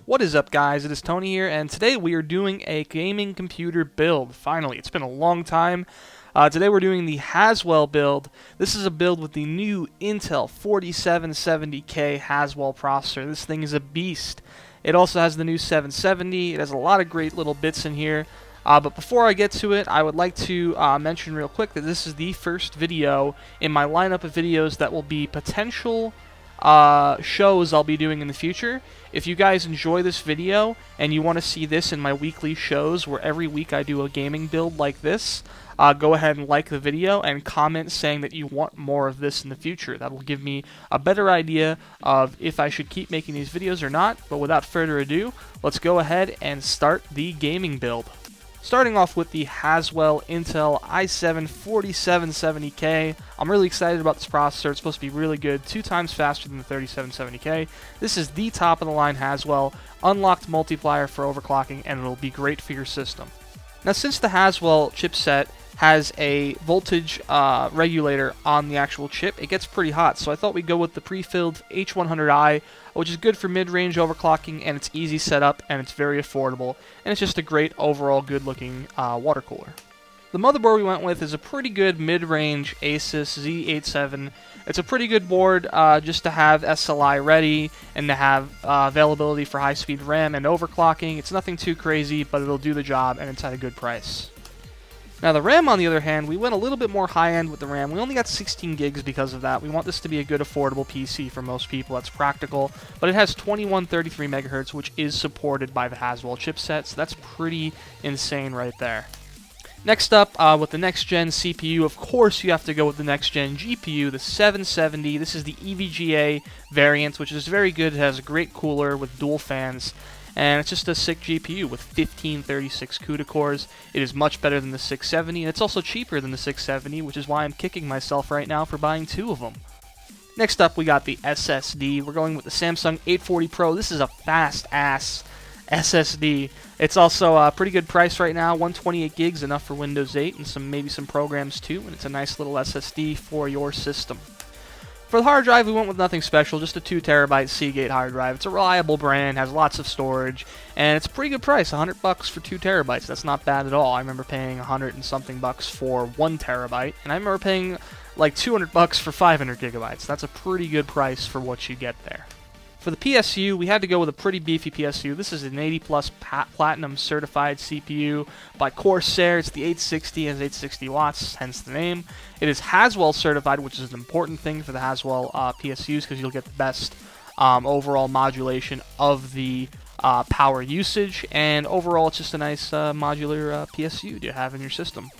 What is up, guys? It is Tony here, and today we are doing a gaming computer build. Finally, it's been a long time. Today we're doing the Haswell build. This is a build with the new Intel 4770K Haswell processor. This thing is a beast. It also has the new 770. It has a lot of great little bits in here. But before I get to it, I would like to mention real quick that this is the first video in my lineup of videos that will be potential shows I'll be doing in the future. If you guys enjoy this video and you want to see this in my weekly shows where every week I do a gaming build like this, go ahead and like the video and comment saying that you want more of this in the future. That will give me a better idea of if I should keep making these videos or not. But without further ado, let's go ahead and start the gaming build. Starting off with the Haswell Intel i7 4770K. I'm really excited about this processor. It's supposed to be really good, 2 times faster than the 3770K. This is the top of the line Haswell, unlocked multiplier for overclocking, and it'll be great for your system. Now, since the Haswell chipset has a voltage regulator on the actual chip, it gets pretty hot, so I thought we'd go with the pre-filled H100i, which is good for mid-range overclocking, and it's easy setup, and it's very affordable, and it's just a great overall good-looking water cooler. The motherboard we went with is a pretty good mid-range Asus Z87. It's a pretty good board just to have SLI ready and to have availability for high-speed RAM and overclocking. It's nothing too crazy, but it'll do the job, and it's at a good price. Now the RAM, on the other hand, we went a little bit more high-end with the RAM. We only got 16 gigs because of that. We want this to be a good, affordable PC for most people. That's practical. But it has 2133 MHz, which is supported by the Haswell chipset, so that's pretty insane right there. Next up, with the next-gen CPU, of course you have to go with the next-gen GPU, the 770. This is the EVGA variant, which is very good. It has a great cooler with dual fans. And it's just a sick GPU with 1536 CUDA cores. It is much better than the 670, and it's also cheaper than the 670, which is why I'm kicking myself right now for buying 2 of them. Next up, we got the SSD. We're going with the Samsung 840 Pro. This is a fast-ass SSD. It's also a pretty good price right now, 128 gigs, enough for Windows 8 and maybe some programs too, and it's a nice little SSD for your system. For the hard drive, we went with nothing special, just a 2 terabyte Seagate hard drive. It's a reliable brand, has lots of storage, and it's a pretty good price, $100 for 2 terabytes. That's not bad at all. I remember paying 100 and something bucks for 1 terabyte, and I remember paying like $200 for 500 gigabytes. That's a pretty good price for what you get there. For the PSU, we had to go with a pretty beefy PSU. This is an 80 plus platinum certified CPU by Corsair. It's the 860, has 860 watts, hence the name. It is Haswell certified, which is an important thing for the Haswell PSUs because you'll get the best overall modulation of the power usage, and overall it's just a nice modular PSU to have in your system.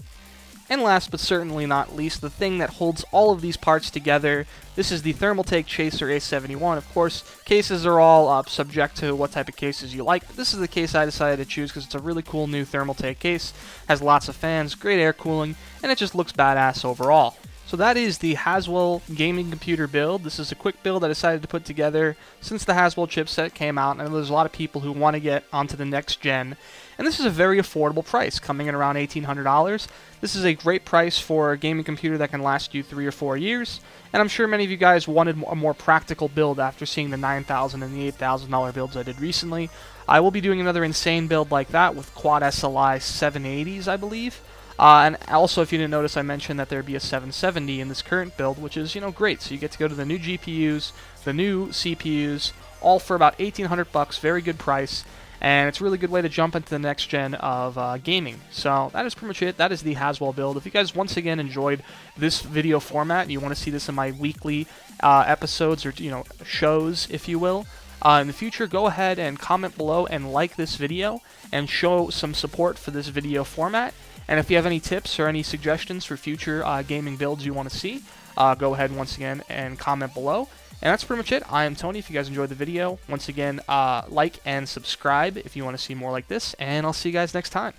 And last but certainly not least, the thing that holds all of these parts together, this is the Thermaltake Chaser A71. Of course, cases are all subject to what type of cases you like. This is the case I decided to choose because it's a really cool new Thermaltake case, has lots of fans, great air cooling, and it just looks badass overall. So that is the Haswell gaming computer build. This is a quick build I decided to put together since the Haswell chipset came out, and I know there's a lot of people who want to get onto the next gen. And this is a very affordable price, coming in around $1,800. This is a great price for a gaming computer that can last you 3 or 4 years. And I'm sure many of you guys wanted a more practical build after seeing the $9,000 and the $8,000 builds I did recently. I will be doing another insane build like that with quad SLI 780s, I believe. And also, if you didn't notice, I mentioned that there'd be a 770 in this current build, which is, great. So you get to go to the new GPUs, the new CPUs, all for about $1,800, very good price. And it's a really good way to jump into the next gen of gaming. So that is pretty much it. That is the Haswell build. If you guys once again enjoyed this video format and you want to see this in my weekly episodes or shows, if you will, in the future, go ahead and comment below and like this video and show some support for this video format. And if you have any tips or any suggestions for future gaming builds you want to see, go ahead once again and comment below. And that's pretty much it. I am Tony. If you guys enjoyed the video, once again, like and subscribe if you want to see more like this. And I'll see you guys next time.